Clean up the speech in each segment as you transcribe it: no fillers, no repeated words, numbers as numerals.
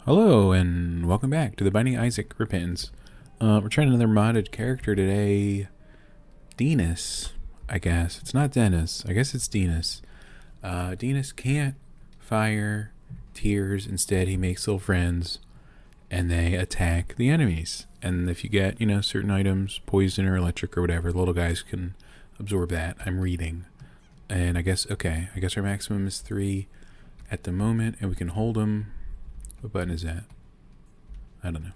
Hello and welcome back to the Minisaac Repentance. We're trying another modded character today. Denis, I guess. It's not Dennis. I guess it's Denis. Denis can't fire tears. Instead, he makes little friends and they attack the enemies. And if you get, certain items, poison or electric or whatever, the little guys can absorb that. I'm reading. And I guess our maximum is 3 at the moment, and we can hold them. What button is that? I don't know.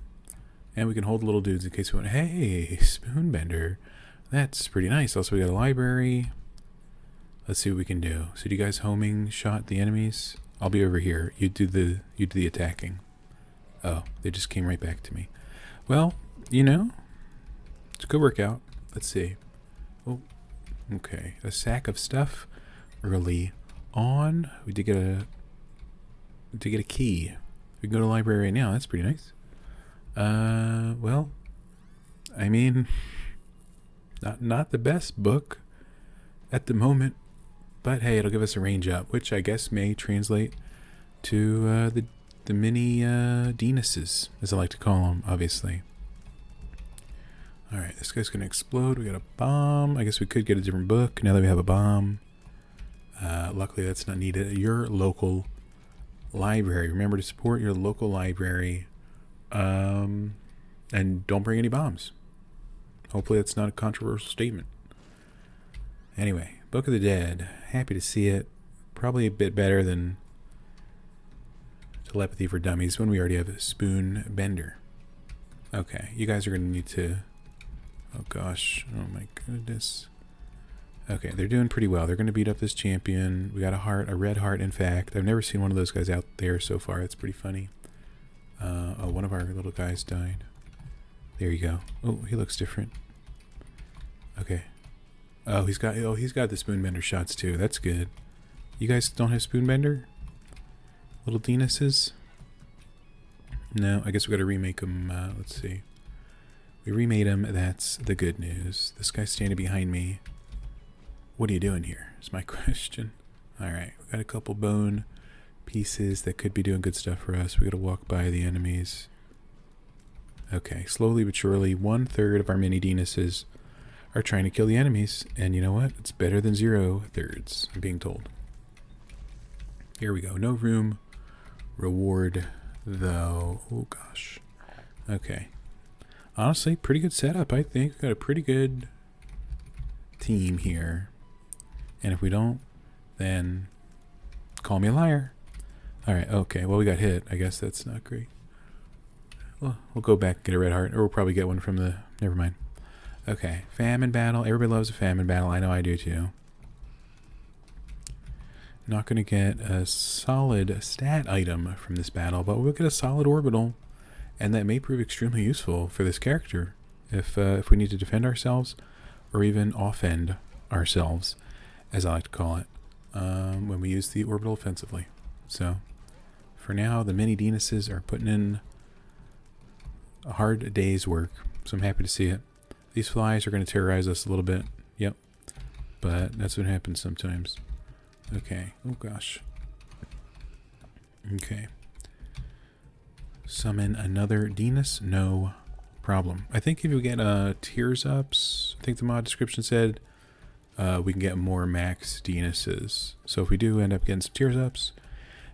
And we can hold little dudes in case we want. Hey, Spoonbender. That's pretty nice. Also, we got a library. Let's see what we can do. So, do you guys homing shot the enemies? I'll be over here. You do the attacking. Oh, they just came right back to me. Well, it's a good workout. Let's see. Oh, okay. A sack of stuff early on. We did get a key. We can go to the library right now. That's pretty nice. Well, I mean, not the best book at the moment, but hey, it'll give us a range up, which I guess may translate to the mini Denises, as I like to call them, obviously. All right, this guy's gonna explode. We got a bomb. I guess we could get a different book now that we have a bomb. Luckily, that's not needed. Your local library. Remember to support your local library, and don't bring any bombs. Hopefully that's not a controversial statement. Anyway, Book of the Dead. Happy to see it. Probably a bit better than Telepathy for Dummies when we already have a Spoonbender. Okay, you guys are going to need to... Oh gosh, oh my goodness. Okay, they're doing pretty well. They're going to beat up this champion. We got a red heart, in fact. I've never seen one of those guys out there so far. It's pretty funny. Oh, one of our little guys died. There you go. Oh, he looks different. Okay. Oh, he's got the Spoonbender shots too. That's good. You guys don't have Spoonbender? Little Denises? No, I guess we got to remake them. Let's see. We remade them. That's the good news. This guy's standing behind me. What are you doing here? Is my question. Alright, we got a couple bone pieces that could be doing good stuff for us. We gotta walk by the enemies. Okay, slowly but surely, 1/3 of our mini Denises are trying to kill the enemies. And you know what? It's better than 0/3, I'm being told. Here we go. No room reward, though. Oh, gosh. Okay. Honestly, pretty good setup, I think. Got a pretty good team here. And if we don't, then call me a liar. Alright, okay. Well, we got hit. I guess that's not great. Well, we'll go back and get a red heart. Or we'll probably get one from the... Never mind. Okay. Famine battle. Everybody loves a famine battle. I know I do too. Not going to get a solid stat item from this battle, but we'll get a solid orbital. And that may prove extremely useful for this character. If we need to defend ourselves, or even offend ourselves, as I like to call it, when we use the orbital offensively. So, for now, the mini Denises are putting in a hard day's work, so I'm happy to see it. These flies are going to terrorize us a little bit, yep, but that's what happens sometimes. Okay, oh gosh. Okay. Summon another Denis? No problem. I think if you get tears ups, I think the mod description said we can get more max Denises. So if we do end up getting some tears ups,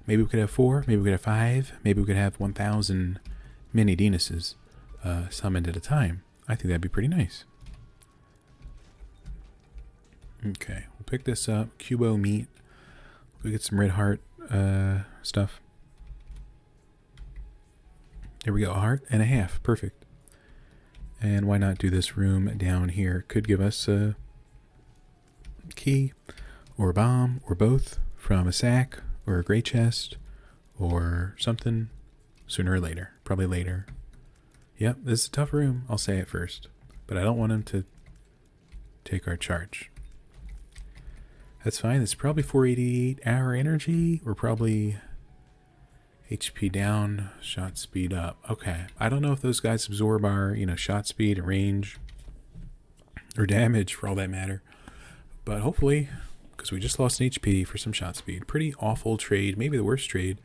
maybe we could have 4, maybe we could have 5, maybe we could have 1,000 mini Denises summoned at a time. I think that'd be pretty nice. Okay, we'll pick this up. Cubo meat. We'll get some red heart stuff. There we go, a heart and a half. Perfect. And why not do this room down here? Could give us a key or a bomb or both from a sack or a gray chest or something sooner or later. Probably later. Yep, this is a tough room. I'll say it first. But I don't want him to take our charge. That's fine. It's probably 488 hour energy. We're probably... HP down, shot speed up. Okay, I don't know if those guys absorb our, shot speed and range or damage for all that matter. But hopefully, because we just lost an HP for some shot speed. Pretty awful trade, maybe the worst trade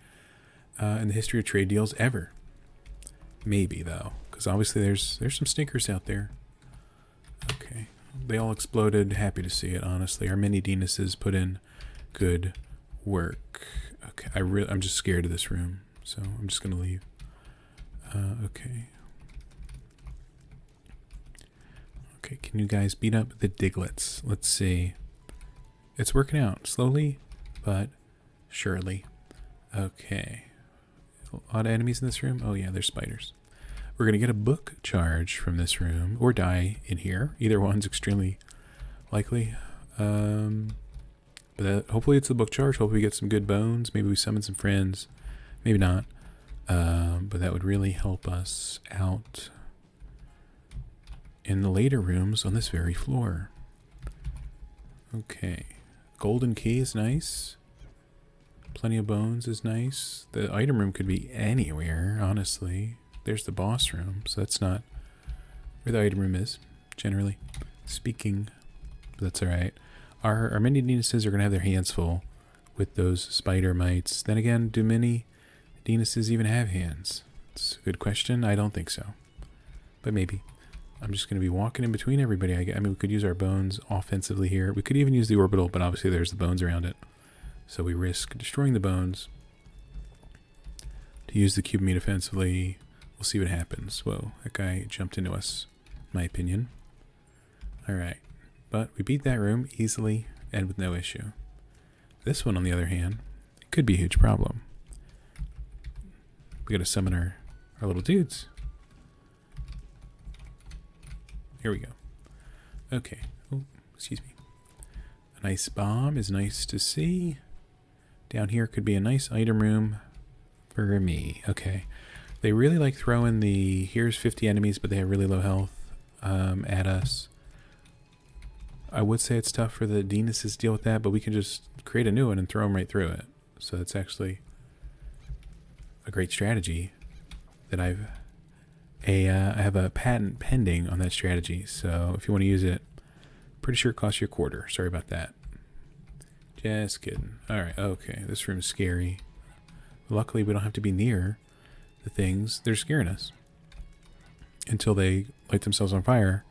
in the history of trade deals ever. Maybe, though, because obviously there's some stinkers out there. Okay. They all exploded. Happy to see it, honestly. Our mini Denis's put in good work. Okay, I'm just scared of this room, so I'm just gonna leave. Okay. Okay, can you guys beat up the Diglets? Let's see. It's working out slowly, but surely. Okay. A lot of enemies in this room. Oh yeah, there's spiders. We're gonna get a book charge from this room, or die in here. Either one's extremely likely. But hopefully it's the book charge. Hopefully we get some good bones. Maybe we summon some friends. Maybe not. But that would really help us out in the later rooms on this very floor. Okay. Golden key is nice. Plenty of bones is nice. The item room could be anywhere, honestly. There's the boss room, so that's not where the item room is, generally speaking. But that's alright. Our mini Denis's are going to have their hands full with those spider mites. Then again, do mini Denis's even have hands? It's a good question. I don't think so. But maybe. I'm just going to be walking in between everybody. I mean, we could use our bones offensively here. We could even use the orbital, but obviously there's the bones around it. So we risk destroying the bones to use the cube meat offensively. We'll see what happens. Whoa, that guy jumped into us, in my opinion. Alright. But we beat that room easily and with no issue. This one, on the other hand, it could be a huge problem. We gotta summon our little dudes. Here we go. Okay. Oh, excuse me. A nice bomb is nice to see. Down here could be a nice item room for me. Okay. They really like throwing the here's 50 enemies, but they have really low health at us. I would say it's tough for the Denis's to deal with that, but we can just create a new one and throw them right through it. So it's actually a great strategy that I have a patent pending on that strategy. So if you want to use it, pretty sure it costs you a quarter. Sorry about that. Just kidding. Alright, okay. This room's scary. Luckily, we don't have to be near the things. They're scaring us until they light themselves on fire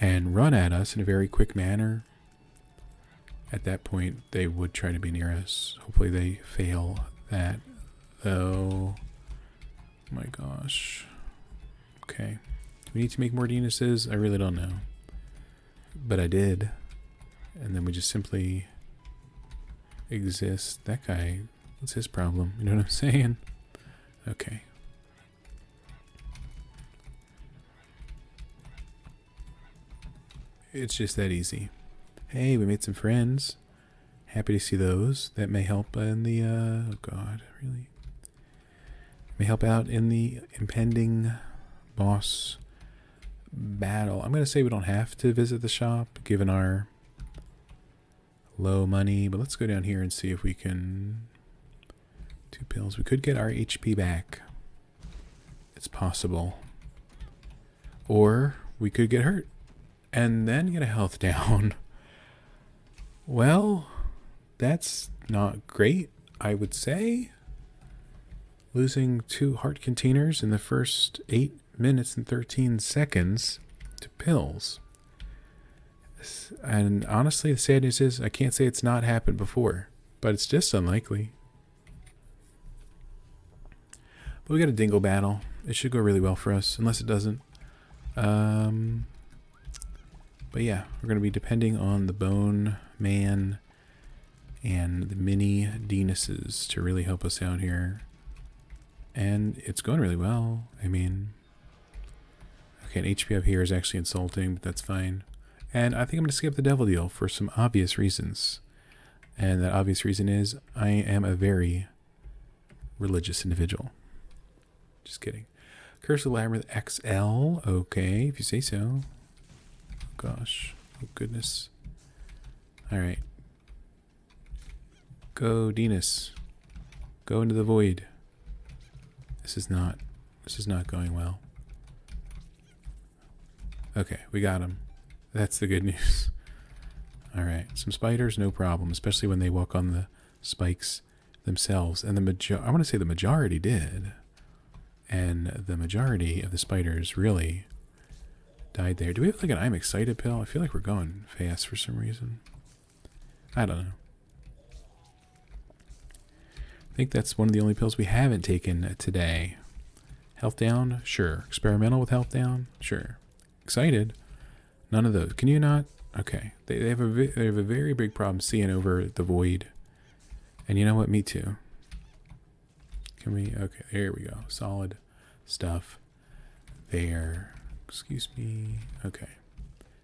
and run at us in a very quick manner. At that point, they would try to be near us. Hopefully they fail that, though. Oh my gosh. Okay. Do we need to make more Denis's? I really don't know. But I did. And then we just simply exist. That guy, what's his problem? You know what I'm saying? Okay. It's just that easy. Hey, we made some friends. Happy to see those. That may help in the, oh god, really? May help out in the impending boss battle. I'm going to say we don't have to visit the shop, given our low money, but let's go down here and see if we can... 2 pills. We could get our HP back. It's possible. Or we could get hurt and then get a health down. Well, that's not great, I would say. Losing 2 heart containers in the first 8 minutes and 13 seconds to pills. And honestly, the sad news is I can't say it's not happened before, but it's just unlikely. But we got a dingle battle. It should go really well for us, unless it doesn't. But yeah, we're going to be depending on the Bone Man and the mini Denis's to really help us out here. And it's going really well. I mean, okay, an HP up here is actually insulting, but that's fine. And I think I'm going to skip the devil deal for some obvious reasons. And that obvious reason is I am a very religious individual. Just kidding. Curse of the Labyrinth XL. Okay, if you say so. Gosh. Oh, goodness. Alright. Go, Denis. Go into the void. This is not going well. Okay, we got him. That's the good news. Alright, some spiders, no problem, especially when they walk on the spikes themselves. And I want to say the majority did. And the majority of the spiders really died there. Do we have like an I'm excited pill? I feel like we're going fast for some reason. I don't know. I think that's one of the only pills we haven't taken today. Health down? Sure. Experimental with health down? Sure. Excited? None of those. Can you not? Okay. They have a very big problem seeing over the void. And you know what? Me too. Can we? Okay, there we go. Solid stuff there. Excuse me. Okay.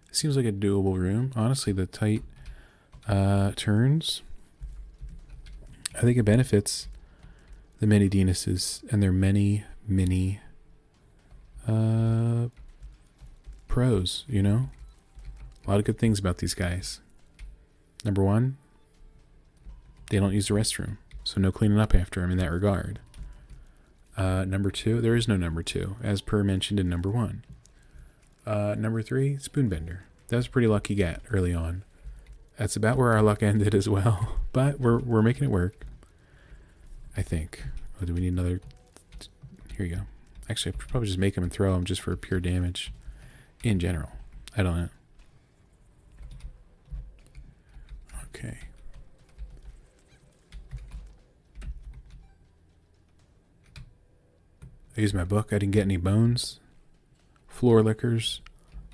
It seems like a doable room. Honestly, the tight turns, I think it benefits the mini Denises and their many pros, you know? A lot of good things about these guys. Number one, they don't use the restroom, so no cleaning up after them in that regard. Number two, there is no number two, as per mentioned in number one. Number three, spoonbender. That was a pretty lucky get early on. That's about where our luck ended as well, but we're making it work, I think. Oh, do we need another? Here you go. Actually, I should probably just make them and throw them just for pure damage in general. I don't know. Okay. I used my book. I didn't get any bones. Floor lickers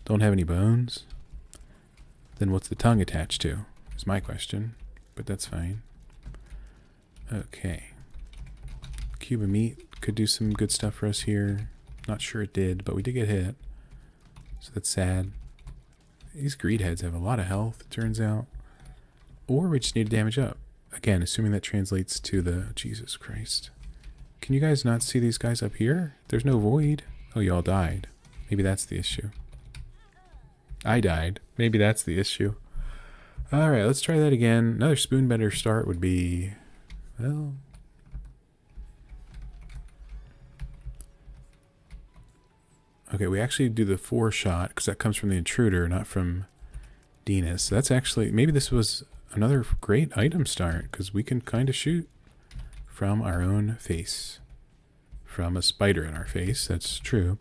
don't have any bones. Then what's the tongue attached to? Is my question. But that's fine. Okay. Cube of meat could do some good stuff for us here. Not sure it did, but we did get hit. So that's sad. These greed heads have a lot of health, it turns out. Or we just need to damage up. Again, assuming that translates to the... Jesus Christ. Can you guys not see these guys up here? There's no void. Oh, y'all died. Maybe that's the issue. I died. Maybe that's the issue. Alright, let's try that again. Another spoonbender start would be... Well... Okay, we actually do the 4 shot, because that comes from the intruder, not from Denis. So that's actually... Maybe this was another great item start, because we can kind of shoot from our own face. From a spider in our face, that's true.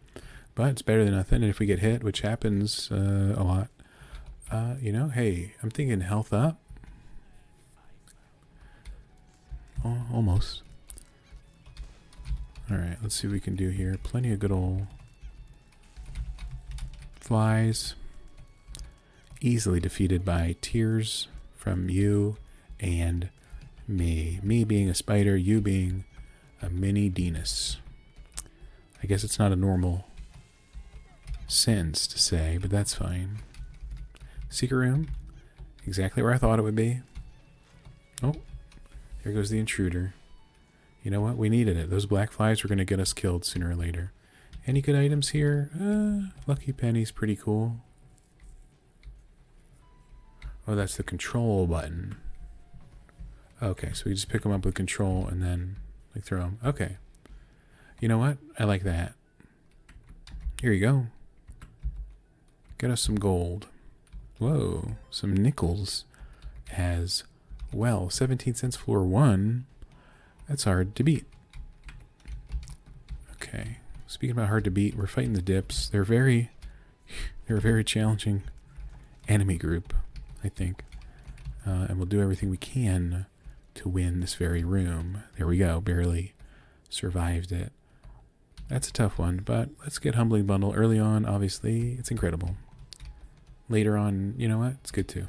But it's better than nothing, and if we get hit, which happens a lot, you know, hey, I'm thinking health up. Oh, almost. Alright, let's see what we can do here. Plenty of good old flies. Easily defeated by tears from you and me. Me being a spider, you being a mini Denis. I guess it's not a normal sentence to say, but that's fine. Secret room. Exactly where I thought it would be. Oh, there goes the intruder. You know what? We needed it. Those black flies were going to get us killed sooner or later. Any good items here? Lucky penny's pretty cool. Oh, that's the control button. Okay, so we just pick them up with control and then like throw them. Okay. You know what? I like that. Here you go. Get us some gold. Whoa, some nickels as well. 17 cents floor 1. That's hard to beat. Okay. Speaking about hard to beat, we're fighting the dips. They're a very challenging enemy group, I think. And we'll do everything we can to win this very room. There we go. Barely survived it. That's a tough one, but let's get Humbling Bundle early on. Obviously, it's incredible. Later on, you know what? It's good too.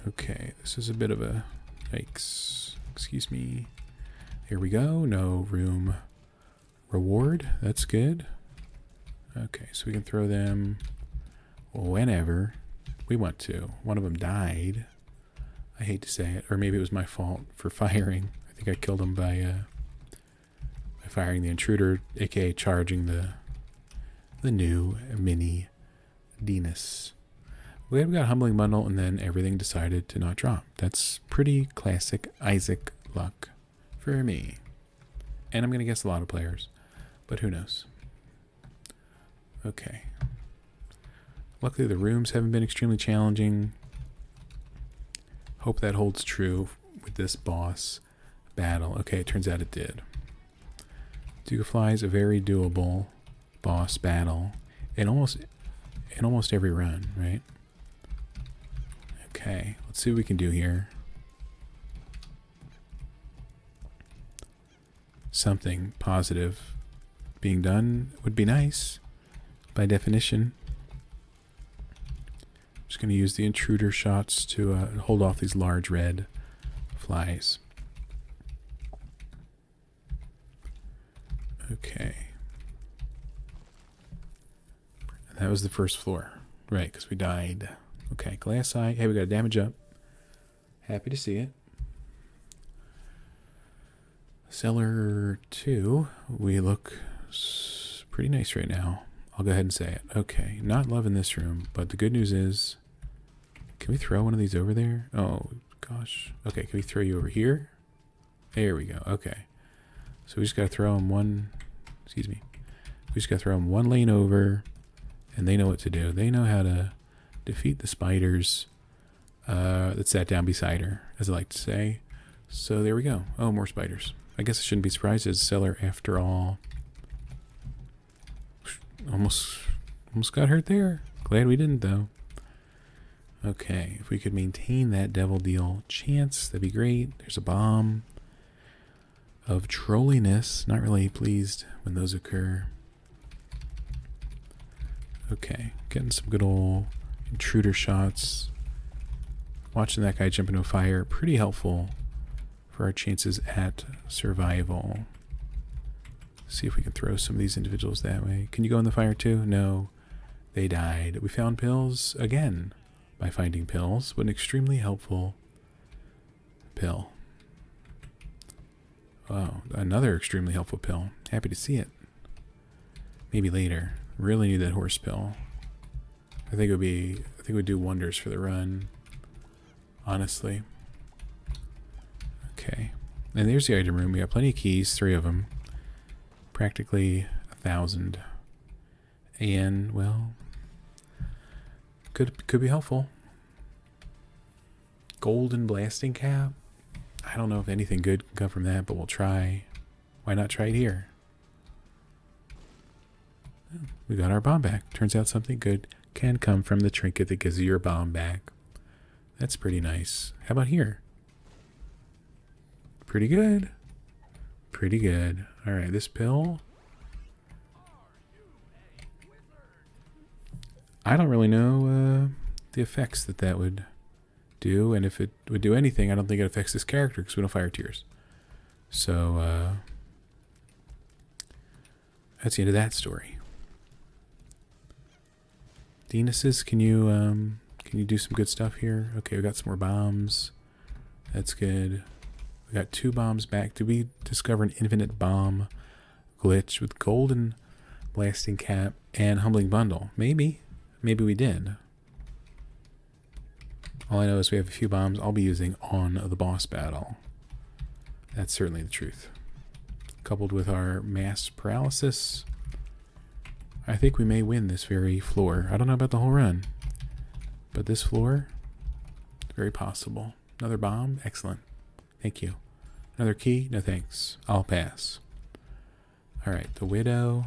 Okay, this is a bit of a... Yikes. Excuse me. Here we go. No room reward. That's good. Okay, so we can throw them whenever we want to. One of them died. I hate to say it. Or maybe it was my fault for firing. I think I killed him by firing the intruder, aka charging the new mini Denis. We got Humbling Bundle and then everything decided to not drop. That's pretty classic Isaac luck for me. And I'm going to guess a lot of players, but who knows. Okay. Luckily the rooms haven't been extremely challenging. Hope that holds true with this boss battle. Okay, it turns out it did. Dugafly is a very doable boss battle in almost every run, right? Okay, let's see what we can do here. Something positive being done would be nice, by definition. Just going to use the intruder shots to hold off these large red flies. Okay. And that was the first floor. Right, because we died. Okay, glass eye. Hey, we got a damage up. Happy to see it. Cellar 2. We look pretty nice right now. I'll go ahead and say it. Okay, not loving this room, but the good news is, can we throw one of these over there? Oh, gosh. Okay, can we throw you over here? There we go. Okay. So we just got to throw them one, excuse me. We just got to throw them one lane over, and they know what to do. They know how to defeat the spiders that sat down beside her, as I like to say. So there we go. Oh, more spiders. I guess I shouldn't be surprised as a seller after all. Almost got hurt there. Glad we didn't, though. Okay, if we could maintain that devil deal chance, that'd be great. There's a bomb of trolliness. Not really pleased when those occur. Okay, getting some good old intruder shots. Watching that guy jump into a fire, pretty helpful for our chances at survival. See if we can throw some of these individuals that way. Can you go in the fire too? No, they died. We found pills again by finding pills. What an extremely helpful pill. Oh, another extremely helpful pill. Happy to see it. Maybe later. Really need that horse pill. I think it would do wonders for the run. Honestly. Okay. And there's the item room. We got plenty of keys, 3 of them. Practically 1,000. And, well, could be helpful. Golden blasting cap. I don't know if anything good can come from that, but we'll try. Why not try it here? We got our bomb back. Turns out something good can come from the trinket that gives you your bomb back. That's pretty nice. How about here? Pretty good. Pretty good. Alright, this pill. I don't really know the effects that would do, and if it would do anything, I don't think it affects this character because we don't fire tears. So, that's the end of that story. Denis's, can you do some good stuff here? Okay, we got some more bombs. That's good. We got 2 bombs back. Did we discover an infinite bomb glitch with golden blasting cap and humbling bundle? Maybe. Maybe we did. All I know is we have a few bombs I'll be using on the boss battle. That's certainly the truth. Coupled with our mass paralysis, I think we may win this very floor. I don't know about the whole run, but this floor, very possible. Another bomb? Excellent. Thank you. Another key? No thanks. I'll pass. Alright, the widow.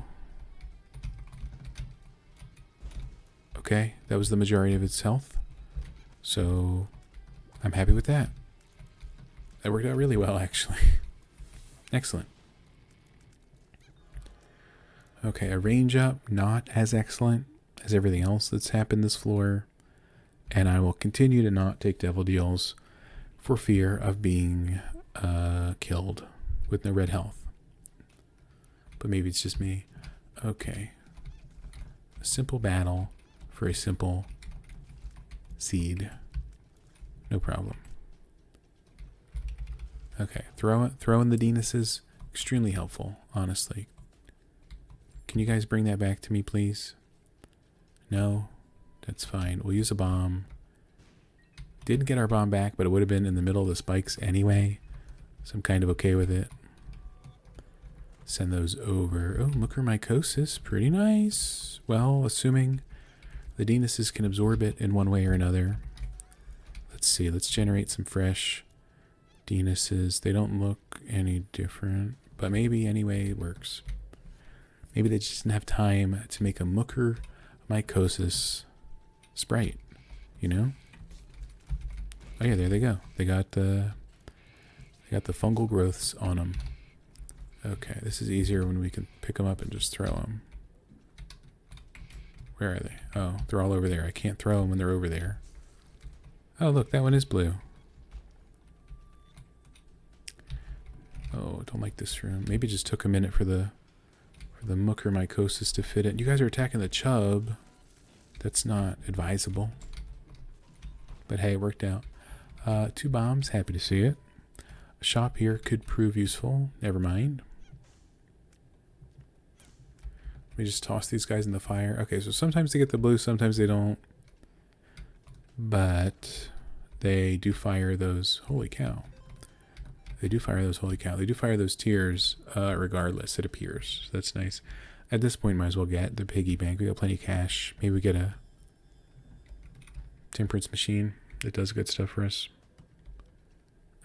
Okay, that was the majority of its health. So, I'm happy with that. That worked out really well, actually. Excellent. Okay, a range up, not as excellent as everything else that's happened this floor. And I will continue to not take devil deals for fear of being killed with no red health. But maybe it's just me. Okay. A simple battle for a simple seed. No problem. Okay, throw in the Denises. Extremely helpful, honestly. Can you guys bring that back to me, please? No? That's fine. We'll use a bomb. Didn't get our bomb back, but it would have been in the middle of the spikes anyway. So I'm kind of okay with it. Send those over. Oh, mucormycosis. Pretty nice. Well, assuming the Denises can absorb it in one way or another. Let's see. Let's generate some fresh Denises. They don't look any different, but maybe anyway it works. Maybe they just didn't have time to make a Mooker mycosis sprite, you know? Oh yeah, there they go. They got the fungal growths on them. Okay, this is easier when we can pick them up and just throw them. Where are they? Oh, they're all over there. I can't throw them when they're over there. Oh, look, that one is blue. Oh, don't like this room. Maybe it just took a minute for the Mooker mycosis to fit in. You guys are attacking the chub. That's not advisable. But hey, it worked out. 2 bombs, happy to see it. A shop here could prove useful. Never mind. Let me just toss these guys in the fire. Okay, so sometimes they get the blue, sometimes they don't. But they do fire those. Holy cow. They do fire those. Holy cow. They do fire those tiers regardless, it appears. So that's nice. At this point, might as well get the piggy bank. We got plenty of cash. Maybe we get a temperance machine that does good stuff for us.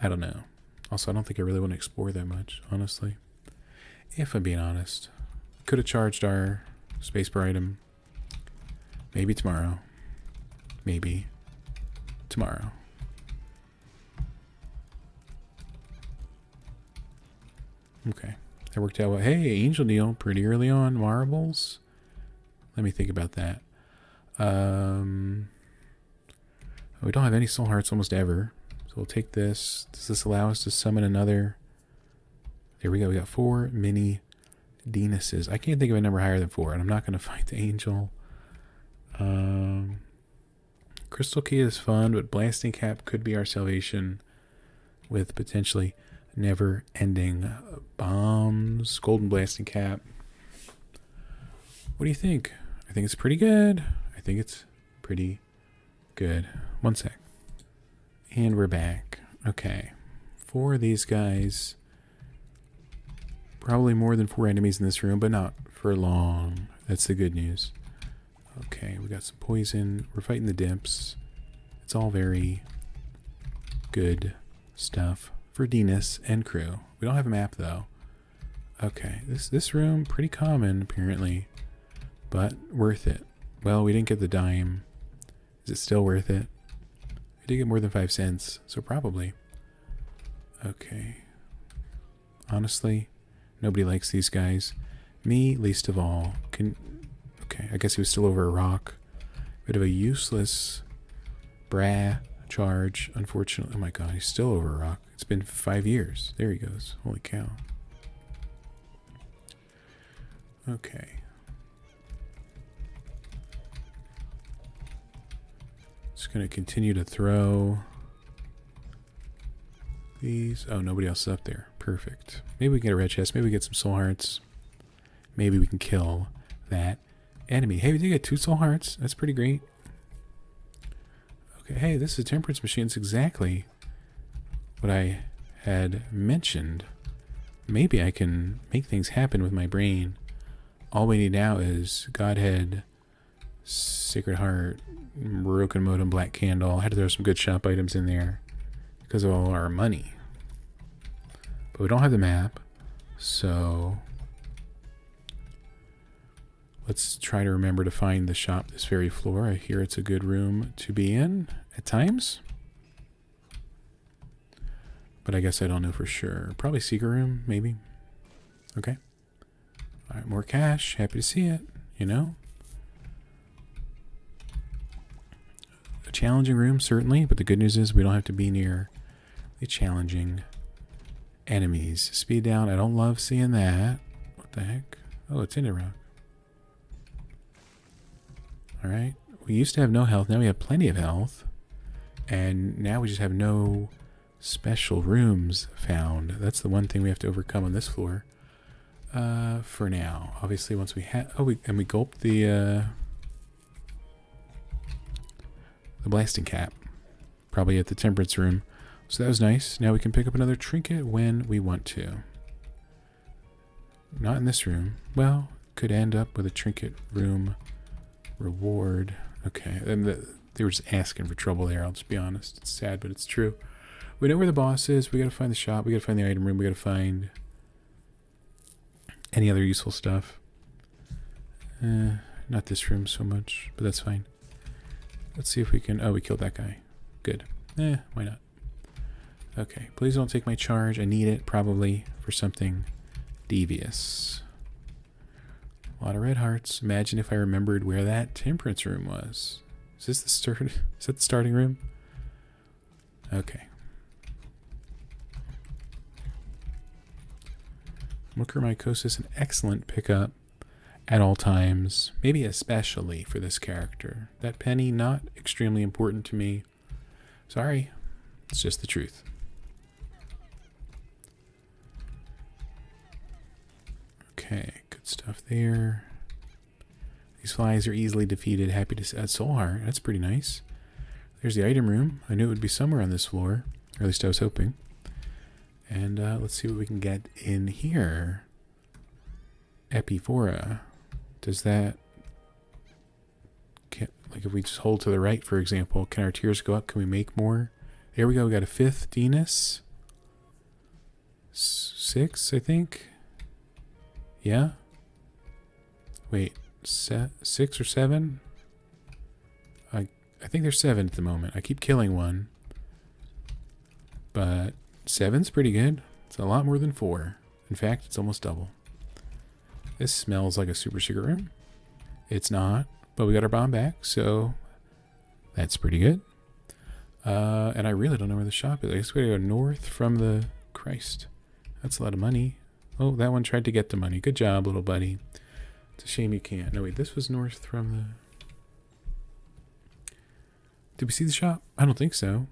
I don't know. Also, I don't think I really want to explore that much, honestly. If I'm being honest. Could have charged our spacebar item. Maybe tomorrow. Maybe tomorrow. Okay. That worked out well. Hey, angel deal pretty early on. Marbles. Let me think about that. We don't have any soul hearts almost ever. So we'll take this. Does this allow us to summon another? There we go. We got 4 mini Denises. I can't think of a number higher than 4, and I'm not going to fight the angel. Crystal key is fun, but blasting cap could be our salvation with potentially never-ending bombs. Golden blasting cap. What do you think? I think it's pretty good. I think it's pretty good. One sec. And we're back. Okay. 4 of these guys. Probably more than 4 enemies in this room, but not for long. That's the good news. Okay, we got some poison. We're fighting the dimps. It's all very good stuff for Denis and crew. We don't have a map though. Okay, this room pretty common apparently, but worth it. Well, we didn't get the dime. Is it still worth it? I did get more than 5 cents, so probably. Okay. Honestly, nobody likes these guys. Me, least of all. Okay, I guess he was still over a rock. Bit of a useless brah charge, unfortunately. Oh my god, he's still over a rock. It's been 5 years. There he goes. Holy cow. Okay. Just gonna continue to throw these. Oh, nobody else is up there. Perfect. Maybe we can get a red chest. Maybe we get some soul hearts. Maybe we can kill that enemy. Hey, we did get 2 soul hearts. That's pretty great. Okay, hey, this is a temperance machine. It's exactly what I had mentioned. Maybe I can make things happen with my brain. All we need now is Godhead, Sacred Heart, Broken Modem, Black Candle. I had to throw some good shop items in there because of all our money. But we don't have the map, so let's try to remember to find the shop this very floor. I hear it's a good room to be in at times. But I guess I don't know for sure. Probably secret room, maybe. Okay. All right, more cash. Happy to see it, you know. A challenging room, certainly, but the good news is we don't have to be near the challenging enemies. Speed down. I don't love seeing that. What the heck? Oh, it's in a rock. Alright. We used to have no health. Now we have plenty of health. And now we just have no special rooms found. That's the one thing we have to overcome on this floor. For now. Obviously, once we have... Oh, we gulped the blasting cap. Probably at the temperance room. So that was nice. Now we can pick up another trinket when we want to. Not in this room. Well, could end up with a trinket room reward. Okay, and they were just asking for trouble there. I'll just be honest. It's sad, but it's true. We know where the boss is. We gotta find the shop. We gotta find the item room. We gotta find any other useful stuff. Not this room so much, but that's fine. Let's see if we can... Oh, we killed that guy. Good. Why not? Okay, please don't take my charge. I need it, probably, for something devious. A lot of red hearts. Imagine if I remembered where that temperance room was. Is this the is that the starting room? Okay. Mucormycosis, an excellent pickup at all times. Maybe especially for this character. That penny, not extremely important to me. Sorry. It's just the truth. Okay, good stuff there. These flies are easily defeated. Happy to see soul heart. That's pretty nice. There's the item room. I knew it would be somewhere on this floor. Or at least I was hoping. And let's see what we can get in here. Epiphora. Does that... like if we just hold to the right, for example, can our tiers go up? Can we make more? There we go. We got a 5th Denis. 6, I think. Yeah? Wait, 6 or 7? I think there's 7 at the moment. I keep killing one. But 7's pretty good. It's a lot more than 4. In fact, it's almost double. This smells like a super secret room. It's not, but we got our bomb back, so that's pretty good. And I really don't know where the shop is. I guess we gotta go north from the... Christ. That's a lot of money. Oh, that one tried to get the money. Good job, little buddy. It's a shame you can't. No, wait, this was north from the... Did we see the shop? I don't think so.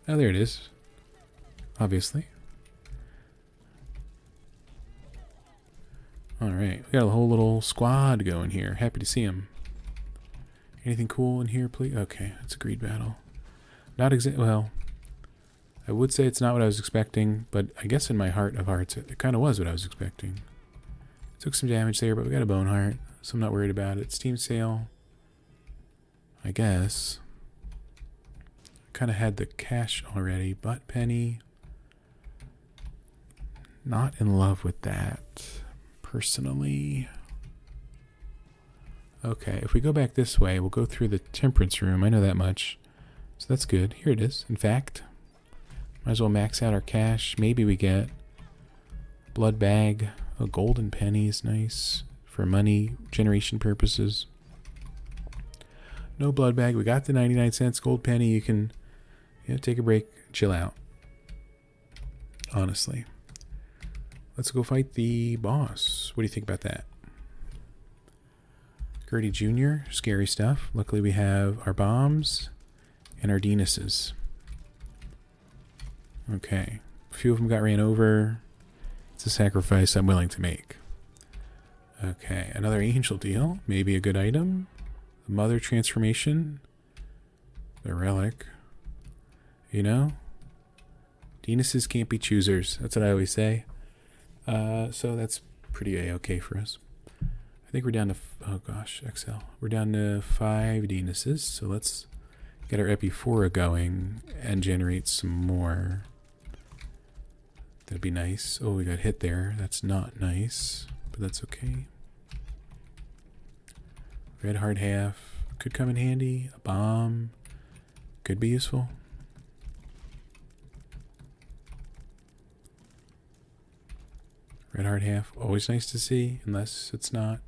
Oh, there it is. Obviously. Alright, we got a whole little squad going here. Happy to see him. Anything cool in here, please? Okay, it's a greed battle. Not well... I would say it's not what I was expecting, but I guess in my heart of hearts, it kind of was what I was expecting. Took some damage there, but we got a bone heart, so I'm not worried about it. Steam sale, I guess. Kind of had the cash already, but penny. Not in love with that, personally. Okay, if we go back this way, we'll go through the temperance room. I know that much, so that's good. Here it is, in fact. Might as well max out our cash. Maybe we get blood bag. A golden penny is nice for money generation purposes. No blood bag. We got the 99 cents gold penny. You can take a break, chill out. Honestly. Let's go fight the boss. What do you think about that? Gertie Jr., scary stuff. Luckily we have our bombs and our Denises. Okay, a few of them got ran over. It's a sacrifice I'm willing to make. Okay, another angel deal. Maybe a good item. The mother transformation. The relic. You know? Denises can't be choosers. That's what I always say. So that's pretty a-okay for us. I think we're down to... oh gosh, XL. We're down to 5 Denises. So let's get our Epiphora going and generate some more. That'd be nice. Oh, we got hit there. That's not nice, but that's okay. Red hard half. Could come in handy. A bomb. Could be useful. Red hard half. Always nice to see, unless it's not.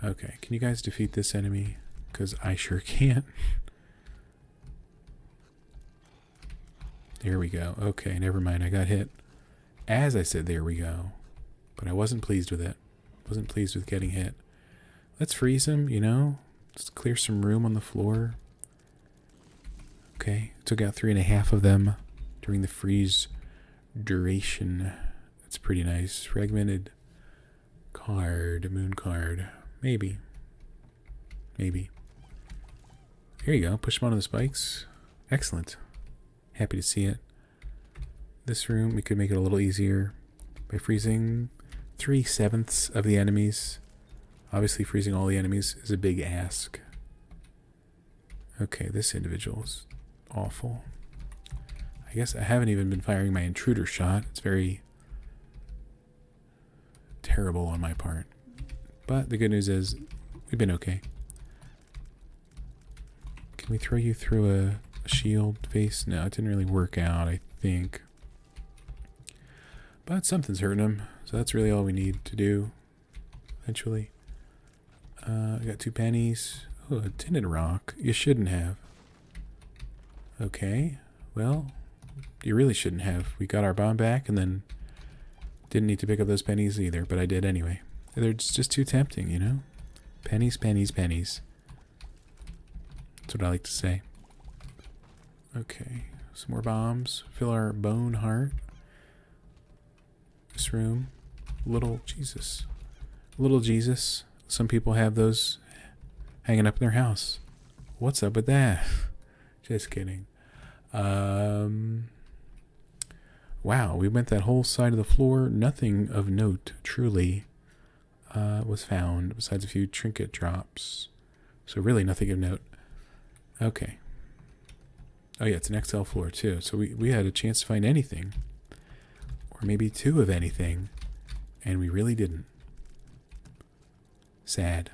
Okay, can you guys defeat this enemy? Because I sure can't. There we go. Okay, never mind. I got hit. As I said, there we go. But I wasn't pleased with it. Wasn't pleased with getting hit. Let's freeze him, you know? Just clear some room on the floor. Okay, took out 3.5 of them during the freeze duration. That's pretty nice. Fragmented card, moon card. Maybe. Maybe. Here you go. Push him onto the spikes. Excellent. Happy to see it. This room, we could make it a little easier by freezing 3/7 of the enemies. Obviously, freezing all the enemies is a big ask. Okay, this individual's awful. I guess I haven't even been firing my intruder shot. It's very terrible on my part. But the good news is, we've been okay. Can we throw you through a shield face? No, it didn't really work out, I think. But something's hurting him, so that's really all we need to do, eventually. I got 2 pennies. Oh, a tinted rock. You shouldn't have. Okay, well, you really shouldn't have. We got our bomb back and then didn't need to pick up those pennies either, but I did anyway. They're just too tempting, you know? Pennies, pennies, pennies. That's what I like to say. Okay, some more bombs. Fill our bone heart. This room. Little Jesus. Little Jesus. Some people have those hanging up in their house. What's up with that? Just kidding. Wow, we went that whole side of the floor. Nothing of note, truly, was found besides a few trinket drops. So really nothing of note. Okay. Oh yeah, it's an XL floor too. So we had a chance to find anything. Or maybe 2 of anything. And we really didn't. Sad,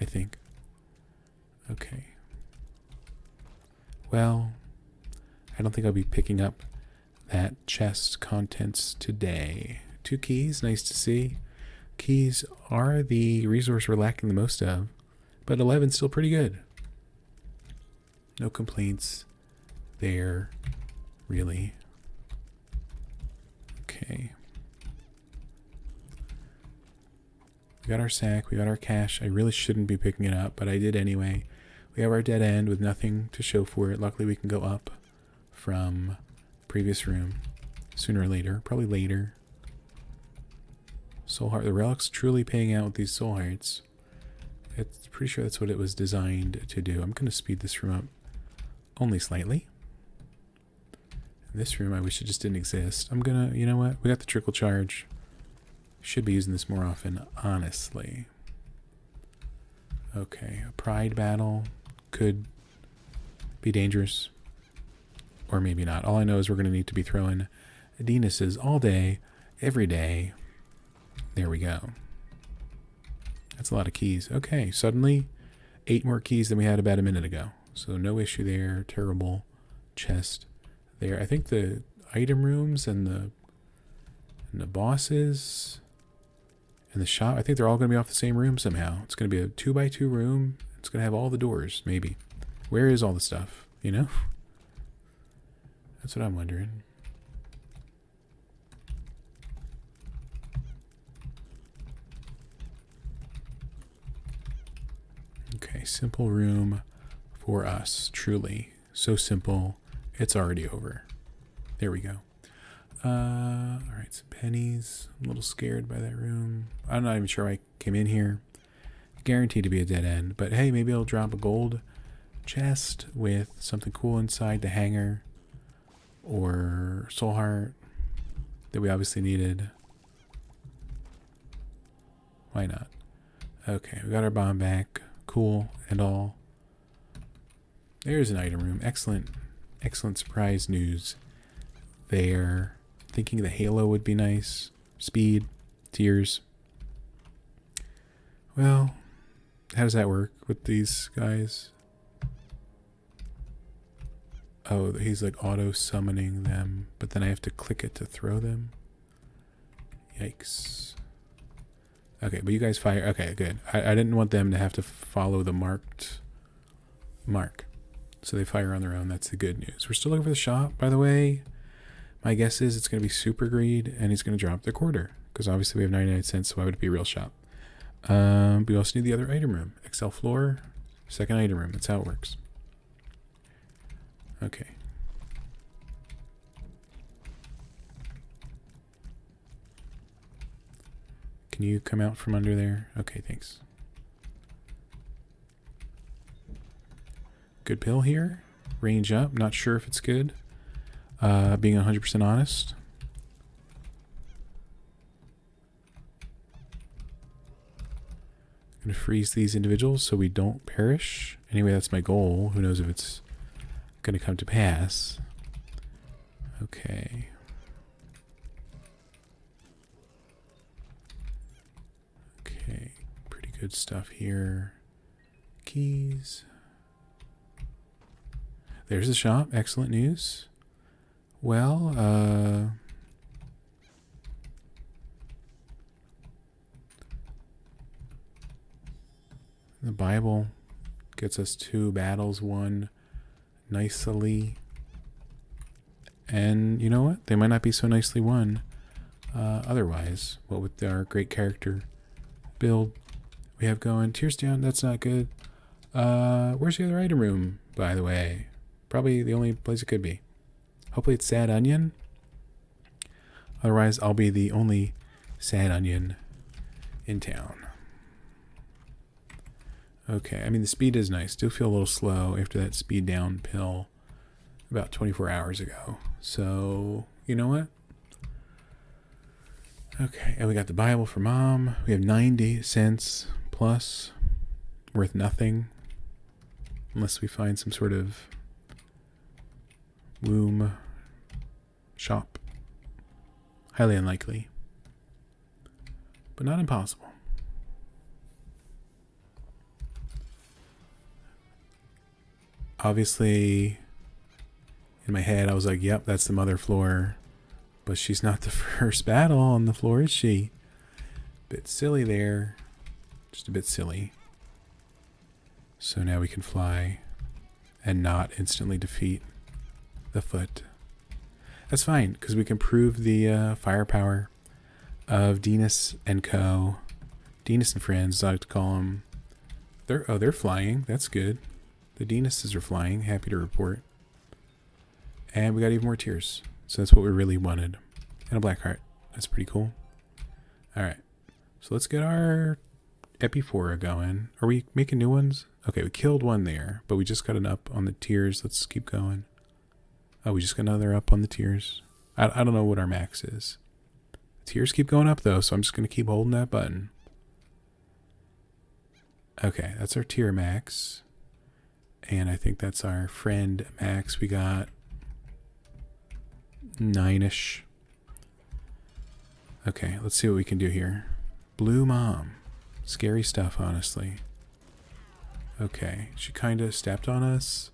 I think. Okay. Well, I don't think I'll be picking up that chest contents today. 2 keys, nice to see. Keys are the resource we're lacking the most of, but 11's still pretty good. No complaints there, really. Okay. We got our sack, we got our cash. I really shouldn't be picking it up, but I did anyway. We have our dead end with nothing to show for it. Luckily, we can go up from the previous room sooner or later. Probably later. Soul heart. The relic's truly paying out with these soul hearts. It's pretty sure that's what it was designed to do. I'm going to speed this room up only slightly. In this room, I wish it just didn't exist. I'm going to, you know what? We got the trickle charge. Should be using this more often, honestly. Okay, a pride battle could be dangerous. Or maybe not. All I know is we're going to need to be throwing Denis's all day, every day. There we go. That's a lot of keys. Okay, suddenly 8 more keys than we had about a minute ago. So no issue there. Terrible chest there. I think the item rooms and the bosses and the shop, I think they're all going to be off the same room somehow. It's going to be a 2x2 room. It's going to have all the doors, maybe. Where is all the stuff, you know? That's what I'm wondering. Okay, simple room for us, truly. So simple, it's already over. There we go. Alright, some pennies. I'm a little scared by that room. I'm not even sure why I came in here. Guaranteed to be a dead end. But hey, maybe I'll drop a gold chest with something cool inside, the hanger. Or soul heart that we obviously needed. Why not? Okay, we got our bomb back. Cool and all. There's an item room. Excellent. Excellent surprise news there. Thinking the halo would be nice. Speed. Tears. Well, how does that work with these guys? Oh, he's like auto-summoning them, but then I have to click it to throw them? Yikes. Okay, but you guys fire. Okay, good. I didn't want them to have to follow the marked mark. So they fire on their own. That's the good news. We're still looking for the shop, by the way. My guess is it's going to be super greed, and he's going to drop the quarter. Because obviously we have 99 cents, so why would it be a real shop? We also need the other item room. XL floor, second item room. That's how it works. Okay. Can you come out from under there? Okay, thanks. Good pill here. Range up. Not sure if it's good. Being 100% honest. going to freeze these individuals so we don't perish. Anyway, that's my goal. Who knows if it's going to come to pass. Okay. Okay, pretty good stuff here. Keys. There's the shop. Excellent news. Well, the Bible gets us 2 battles won nicely. And you know what? They might not be so nicely won otherwise. What with our great character build we have going. Tears down, that's not good. Where's the other item room, by the way? Probably the only place it could be. Hopefully it's Sad Onion. Otherwise, I'll be the only Sad Onion in town. Okay, I mean, the speed is nice. Still feel a little slow after that speed down pill about 24 hours ago. So, you know what? Okay, and we got the Bible for Mom. We have 90 cents plus. Worth nothing. Unless we find some sort of womb shop. Highly unlikely. But not impossible. Obviously, in my head, I was like, yep, that's the mother floor. But she's not the first battle on the floor, is she? Bit silly there. Just a bit silly. So now we can fly and not instantly defeat the foot. That's fine, because we can prove the firepower of Denis and co. Denis and friends, I like to call them. They're flying. That's good. The Denises are flying. Happy to report. And we got even more tears. So that's what we really wanted. And a black heart. That's pretty cool. Alright. So let's get our Epiphora going. Are we making new ones? Okay, we killed one there. But we just got an up on the tears. Let's keep going. Oh, we just got another up on the tears. I don't know what our max is. Tears keep going up though. So I'm just going to keep holding that button. Okay, that's our tier max. And I think that's our friend max. We got 9-ish. Okay, let's see what we can do here. Blue Mom. Scary stuff, honestly. Okay, she kind of stepped on us.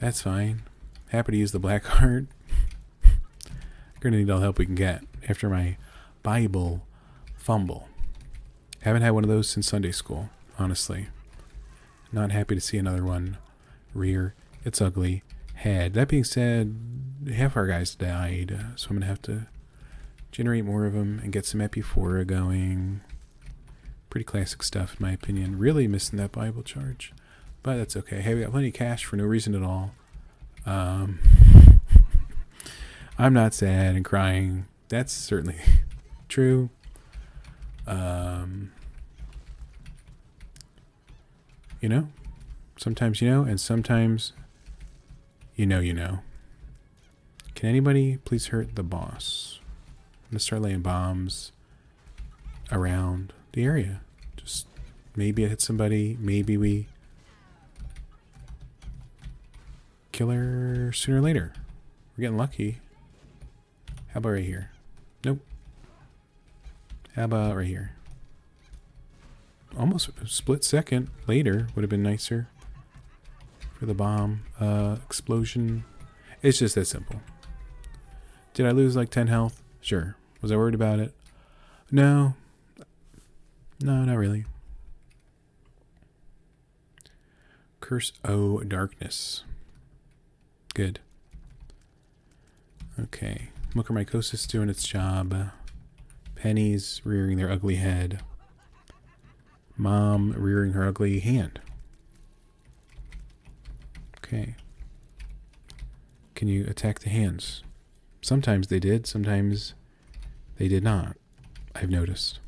That's fine. Happy to use the black heart. Gonna need all the help we can get after my Bible fumble. Haven't had one of those since Sunday school, honestly. Not happy to see another one rear its ugly head. That being said, half our guys died, so I'm going to have to generate more of them and get some Epiphora going. Pretty classic stuff, in my opinion. Really missing that Bible charge, but that's okay. Hey, we got plenty of cash for no reason at all. I'm not sad and crying. That's certainly true. You know, sometimes you know, and sometimes you know. Can anybody please hurt the boss? I'm gonna start laying bombs around the area. Just maybe I hit somebody, maybe we kill her sooner or later. We're getting lucky. How about right here? Nope. How about right here? Almost a split second later would have been nicer for the bomb explosion. It's just that simple. Did I lose like 10 health? Sure. Was I worried about it? No. No, not really. Curse O Darkness. Good. Okay. Mucormycosis doing its job. Pennies rearing their ugly head. Mom rearing her ugly hand. Okay. Can you attack the hands? Sometimes they did, sometimes they did not. I've noticed.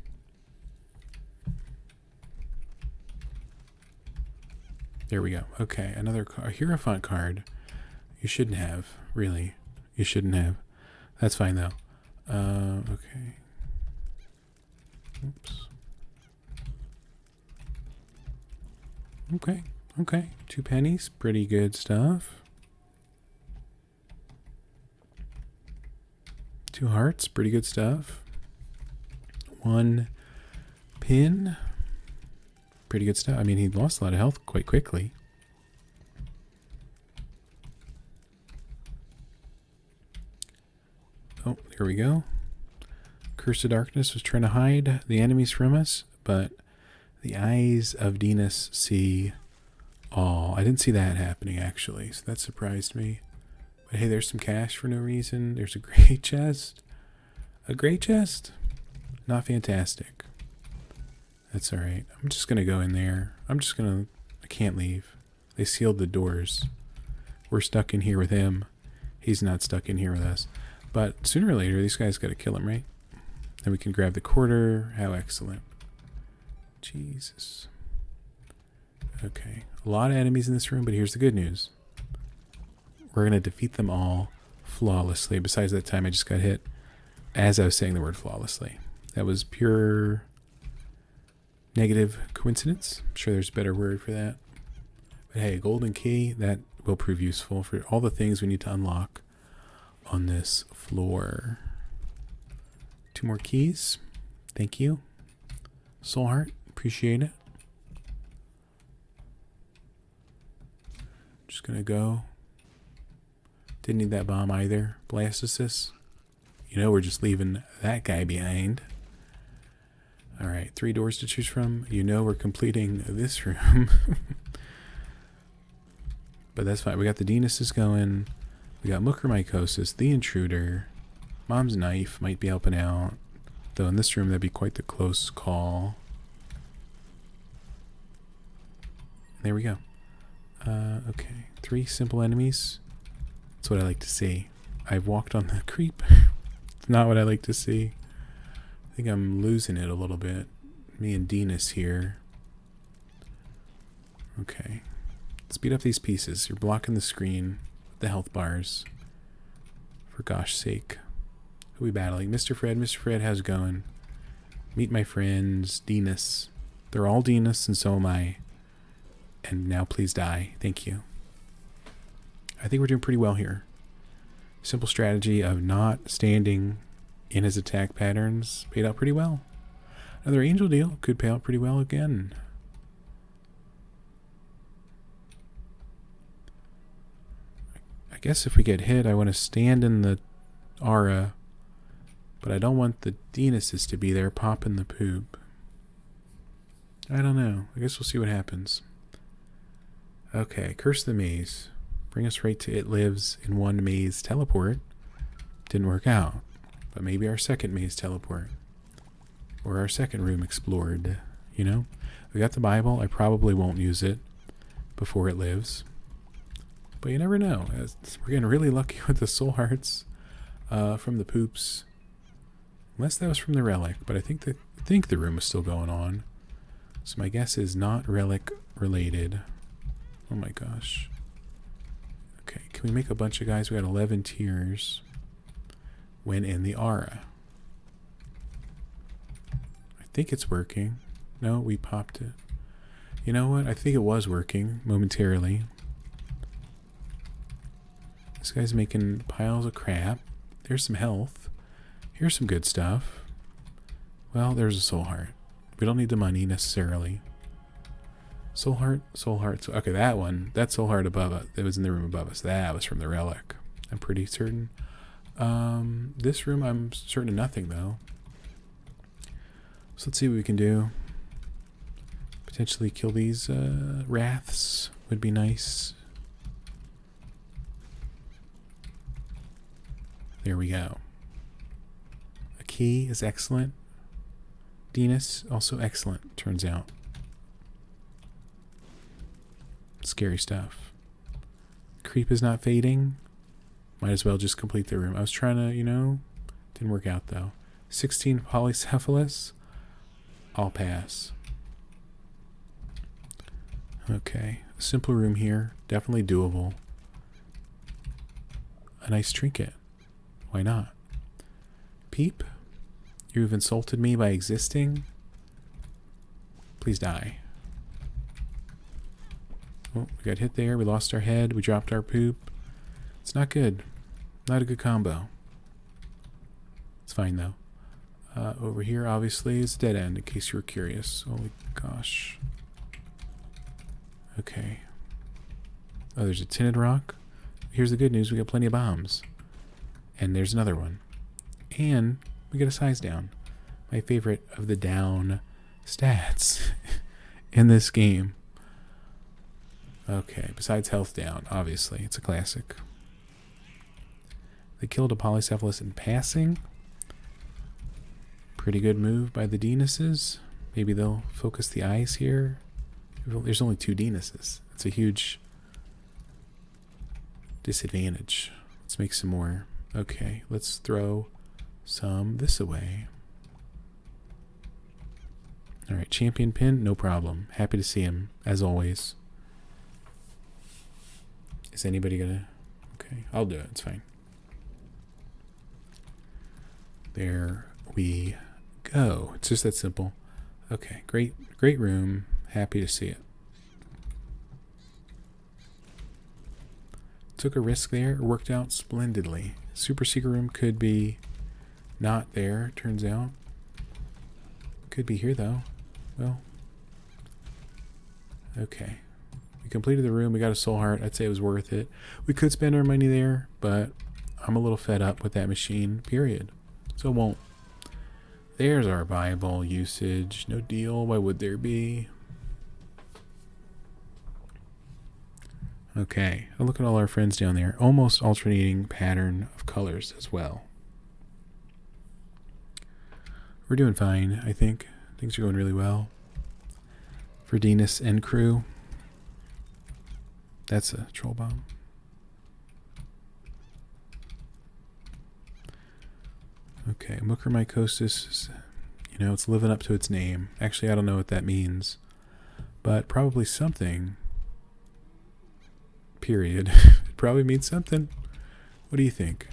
There we go. Okay, another a Hierophant card. You shouldn't have, really. You shouldn't have. That's fine though. Okay. Oops. Okay. Okay. 2 pennies. Pretty good stuff. 2 hearts. Pretty good stuff. 1 pin. Pretty good stuff. I mean, he lost a lot of health quite quickly. Oh, there we go. Curse of Darkness was trying to hide the enemies from us, but the eyes of Denis see all. I didn't see that happening, actually, so that surprised me. But hey, there's some cash for no reason. There's a great chest. A great chest? Not fantastic. That's alright. I'm just going to go in there. I can't leave. They sealed the doors. We're stuck in here with him. He's not stuck in here with us. But sooner or later, these guys got to kill him, right? Then we can grab the quarter. How excellent. Jesus. Okay. A lot of enemies in this room, but here's the good news. We're going to defeat them all flawlessly. Besides that time I just got hit as I was saying the word flawlessly. That was pure negative coincidence. I'm sure there's a better word for that. But hey, a golden key, that will prove useful for all the things we need to unlock on this floor. 2 more keys. Thank you. Soul heart. Appreciate it. Just gonna go. Didn't need that bomb either. Blastocyst. You know we're just leaving that guy behind. Alright, 3 doors to choose from. You know we're completing this room. But that's fine. We got the Denises going. We got Mucormycosis, the Intruder. Mom's Knife might be helping out. Though in this room that'd be quite the close call. There we go. Okay. 3 simple enemies. That's what I like to see. I've walked on the creep. It's not what I like to see. I think I'm losing it a little bit. Me and Denis here. Okay. Speed up these pieces. You're blocking the screen with the health bars. For gosh sake. Who are we battling? Mr. Fred. Mr. Fred, how's it going? Meet my friends. Denis. They're all Denis and so am I. And now please die. Thank you. I think we're doing pretty well here. Simple strategy of not standing in his attack patterns paid out pretty well. Another angel deal could pay out pretty well again. I guess if we get hit, I want to stand in the aura, but I don't want the Denises to be there popping the poop. I don't know. I guess we'll see what happens. Okay, Curse the Maze. Bring us right to It Lives in One Maze teleport. Didn't work out. But maybe our second maze teleport. Or our second room explored. You know? We got the Bible. I probably won't use it before It Lives. But you never know. We're getting really lucky with the soul hearts from the poops. Unless that was from the relic. But I think the room is still going on. So my guess is not relic related. Oh my gosh. Okay, can we make a bunch of guys? We got 11 tiers. When in the aura. I think it's working. No, we popped it. You know what? I think it was working momentarily. This guy's making piles of crap. There's some health. Here's some good stuff. Well, there's a soul heart. We don't need the money necessarily. Soul heart, soul heart. Okay, that one. That soul heart above us. That was in the room above us. That was from the relic. I'm pretty certain. This room, I'm certain of nothing though. So let's see what we can do. Potentially kill these wraths would be nice. There we go. A key is excellent. Denis, also excellent, turns out. Scary stuff. Creep is not fading. Might as well just complete the room. I was trying to, you know, didn't work out though. 16 polycephalus. I'll pass. Okay, a simple room here. Definitely doable. A nice trinket. Why not? Peep, you've insulted me by existing. Please die. Oh, we got hit there. We lost our head. We dropped our poop. It's not good. Not a good combo. It's fine, though. Over here, obviously, is a dead end, in case you were curious. Holy gosh. Okay. Oh, there's a tinted rock. Here's the good news. We got plenty of bombs. And there's another one. And we get a size down. My favorite of the down stats in this game. Okay, besides health down, obviously. It's a classic. They killed a polycephalus in passing. Pretty good move by the Denises. Maybe they'll focus the eyes here. There's only 2 Denises. It's a huge disadvantage. Let's make some more. Okay, let's throw some this away. Alright, champion pin, no problem. Happy to see him, as always. Is anybody gonna... Okay, I'll do it, it's fine. There we go. It's just that simple. Okay, great room. Happy to see it. Took a risk there. Worked out splendidly. Super secret room could be not there, turns out. Could be here, though. Well. Okay. We completed the room. We got a soul heart. I'd say it was worth it. We could spend our money there, but I'm a little fed up with that machine, period. So it won't. There's our Bible usage. No deal. Why would there be? Okay. I'll look at all our friends down there. Almost alternating pattern of colors as well. We're doing fine, I think. Things are going really well. For Denis and crew. That's a troll bomb. Okay, mucormycosis, you know, it's living up to its name. Actually, I don't know what that means, but probably something. Period. It probably means something. What do you think?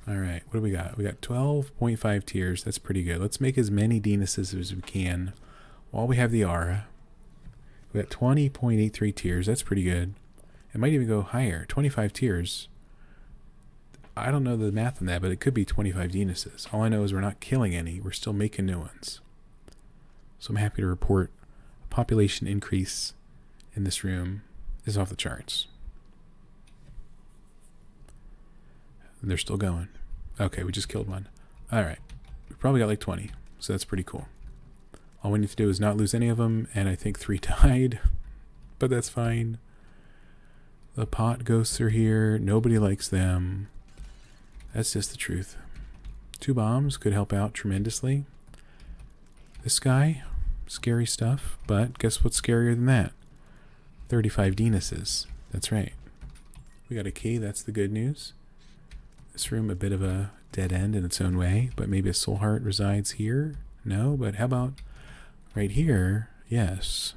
All right, what do we got? We got 12.5 tiers. That's pretty good. Let's make as many Denises as we can while we have the aura. We got 20.83 tiers. That's pretty good. It might even go higher. 25 tiers. I don't know the math on that, but it could be 25 Denises. All I know is we're not killing any. We're still making new ones. So I'm happy to report a population increase in this room is off the charts. And they're still going. Okay, we just killed one. All right. We probably got like 20, so that's pretty cool. All we need to do is not lose any of them, and I think 3 died, but that's fine. The pot ghosts are here. Nobody likes them. That's just the truth. 2 bombs could help out tremendously. This guy, scary stuff, but guess what's scarier than that? 35 Denises. That's right. We got a key, that's the good news. This room, a bit of a dead end in its own way, but maybe a soul heart resides here? No, but how about right here? Yes.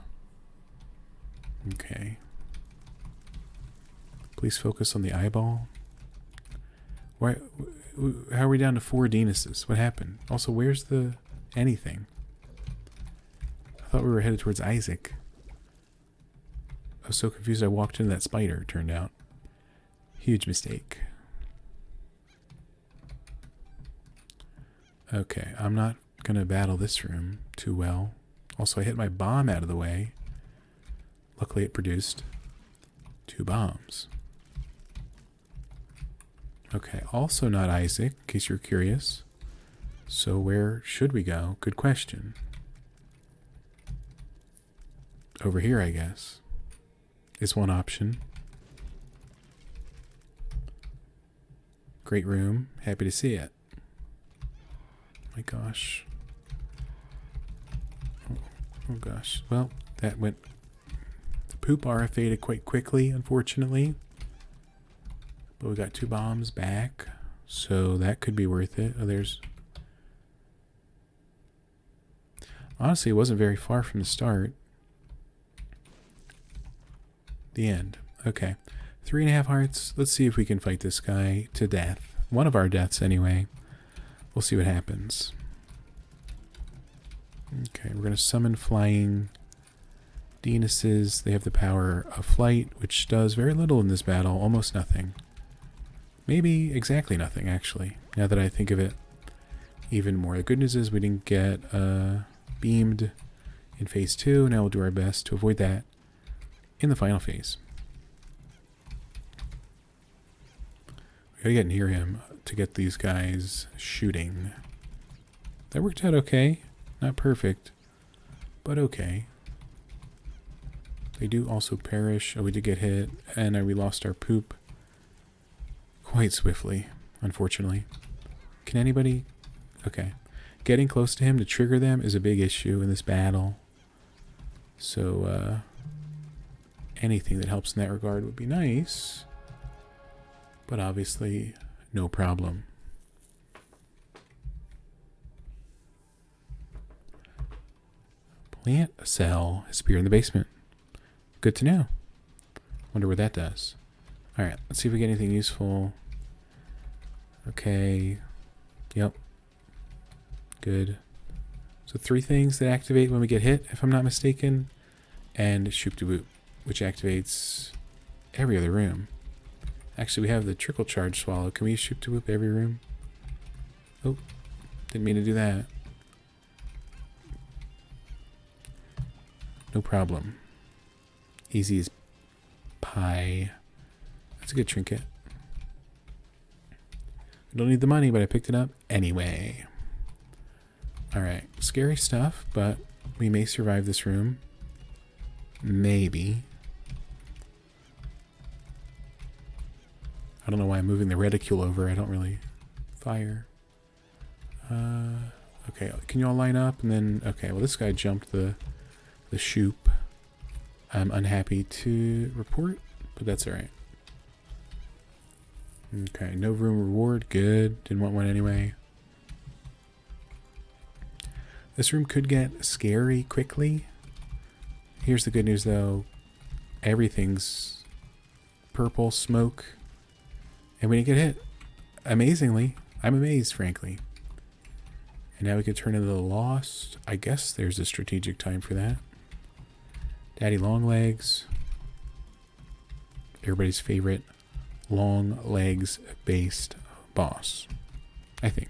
Okay. Please focus on the eyeball. Why? How are we down to 4 Denises? What happened? Also, where's the anything? I thought we were headed towards Isaac. I was so confused I walked into that spider, it turned out. Huge mistake. Okay, I'm not going to battle this room too well. Also, I hit my bomb out of the way. Luckily, it produced 2 bombs. Okay, also not Isaac, in case you're curious. So where should we go? Good question. Over here, I guess, is one option. Great room. Happy to see it. My gosh. Oh gosh. Well, that went... The poop aura faded quite quickly, unfortunately. But we got 2 bombs back, so that could be worth it. Oh, there's... Honestly, it wasn't very far from the start. The end. Okay. 3.5 hearts. Let's see if we can fight this guy to death. One of our deaths, anyway. We'll see what happens. Okay, we're going to summon flying Denis's, they have the power of flight, which does very little in this battle, almost nothing. Maybe exactly nothing, actually, now that I think of it even more. The good news is we didn't get beamed in phase 2. Now we'll do our best to avoid that in the final phase. We gotta get near him to get these guys shooting. That worked out okay. Not perfect, but okay. They do also perish. Oh, we did get hit, and we lost our poop quite swiftly, unfortunately. Can anybody... Okay. Getting close to him to trigger them is a big issue in this battle. So, anything that helps in that regard would be nice. But obviously, no problem. Plant a cell has appeared in the basement. Good to know. Wonder what that does. Alright, let's see if we get anything useful. Okay. Yep. Good. So 3 things that activate when we get hit, if I'm not mistaken. And Shoop to Boop, which activates every other room. Actually, we have the trickle charge swallow. Can we use Shoop to Boop every room? Oh, didn't mean to do that. No problem. Easy as pie. That's a good trinket. I don't need the money, but I picked it up anyway. Alright, scary stuff, but we may survive this room. Maybe. I don't know why I'm moving the reticule over. I don't really fire. Okay, can you all line up? And then, okay, well this guy jumped the shoop. I'm unhappy to report, but that's alright. Okay, no room reward. Good. Didn't want one anyway. This room could get scary quickly. Here's the good news, though. Everything's purple smoke. And we didn't get hit. Amazingly. I'm amazed, frankly. And now we could turn into the Lost. I guess there's a strategic time for that. Daddy Longlegs. Everybody's favorite long legs based boss, I think.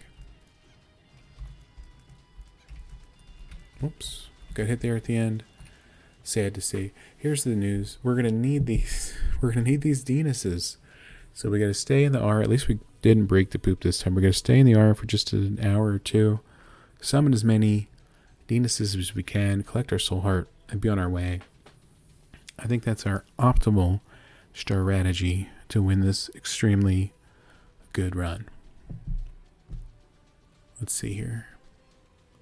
Oops, got hit there at the end. Sad to see. Here's the news: we're gonna need these. We're gonna need these Denises. So we gotta stay in the R. At least we didn't break the poop this time. We're gonna stay in the R for just an hour or two. Summon as many Denises as we can. Collect our soul heart and be on our way. I think that's our optimal strategy to win this extremely good run. Let's see here.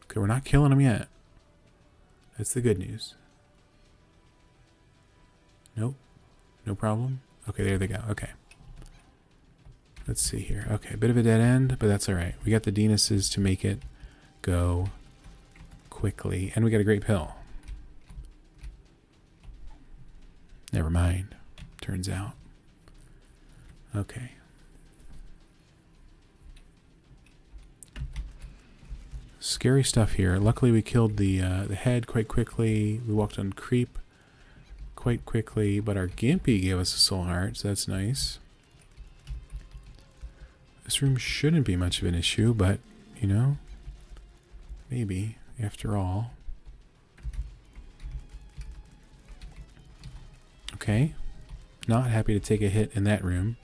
Okay, we're not killing them yet. That's the good news. Nope. No problem. Okay, there they go. Okay. Let's see here. Okay, a bit of a dead end, but that's alright. We got the Denises to make it go quickly. And we got a great pill. Never mind. Turns out. Okay. Scary stuff here. Luckily we killed the head quite quickly. We walked on creep quite quickly, but our Gimpy gave us a soul heart, so that's nice. This room shouldn't be much of an issue, but, you know, maybe, after all. Okay. Not happy to take a hit in that room.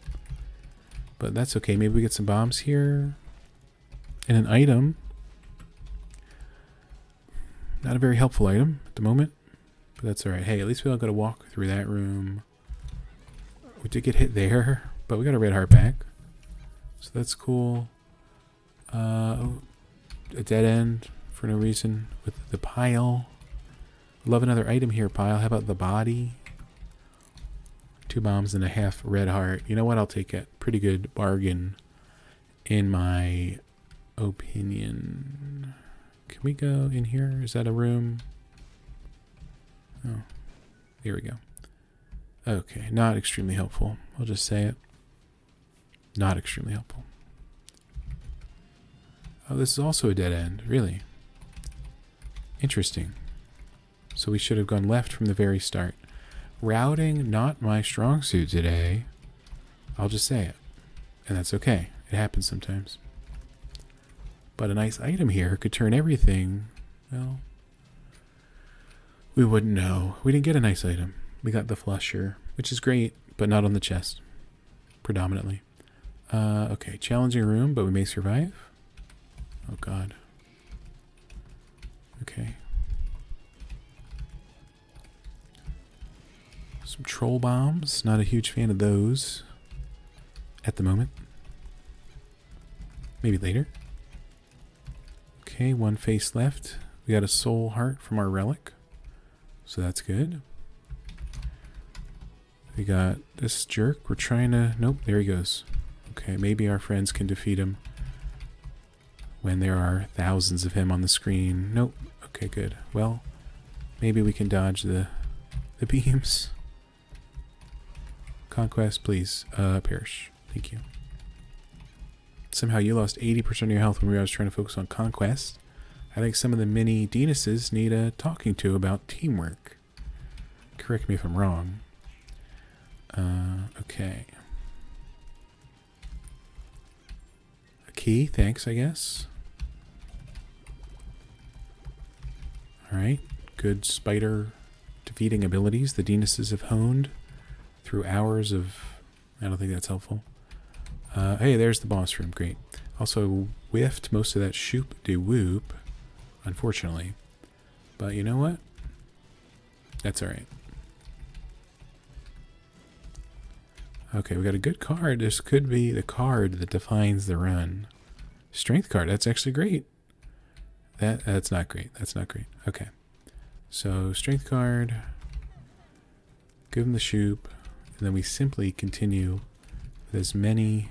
But that's okay. Maybe we get some bombs here. And an item. Not a very helpful item at the moment. But that's alright. Hey, at least we don't got to walk through that room. We did get hit there. But we got a red heart back. So that's cool. A dead end for no reason with the pile. Love another item here, pile. How about the body? 2 bombs and a half red heart. You know what? I'll take it. Pretty good bargain in my opinion. Can we go in here? Is that a room? Oh, here we go. Okay, not extremely helpful. I'll just say it. Not extremely helpful. Oh, this is also a dead end. Really? Interesting. So we should have gone left from the very start. Routing, not my strong suit today. I'll just say it. And that's okay. It happens sometimes. But a nice item here could turn everything, well, we wouldn't know. We didn't get a nice item. We got the flusher, which is great, but not on the chest, predominantly. Okay, challenging room, but we may survive. Oh god. Okay. Some troll bombs. Not a huge fan of those at the moment. Maybe later. Okay, one face left. We got a soul heart from our relic. So that's good. We got this jerk. We're trying to... Nope, there he goes. Okay, maybe our friends can defeat him when there are thousands of him on the screen. Nope. Okay, good. Well, maybe we can dodge the beams. Conquest, please. Perish. Thank you. Somehow you lost 80% of your health when I was trying to focus on conquest. I think some of the mini Denises need a talking to about teamwork. Correct me if I'm wrong. Okay. A key, thanks, I guess. Alright. Good spider defeating abilities the Denises have honed through hours of... I don't think that's helpful. Hey, there's the boss room. Great. Also whiffed most of that shoop-de-whoop, unfortunately. But you know what? That's alright. Okay, we got a good card. This could be the card that defines the run. Strength card. That's actually great. That's not great. That's not great. Okay. So, strength card. Give him the shoop. And then we simply continue with as many...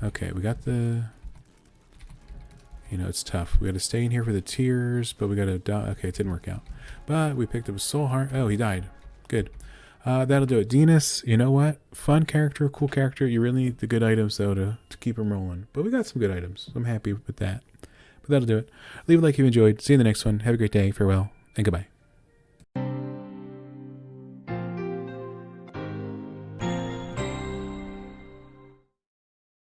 Okay, we got the... You know, it's tough. We got to stay in here for the tears, but we got to die. Okay, it didn't work out. But we picked up a soul heart. Oh, he died. Good. That'll do it. Denis, you know what? Fun character, cool character. You really need the good items, though, to keep him rolling. But we got some good items. So I'm happy with that. But that'll do it. Leave a like if you enjoyed. See you in the next one. Have a great day. Farewell, and goodbye.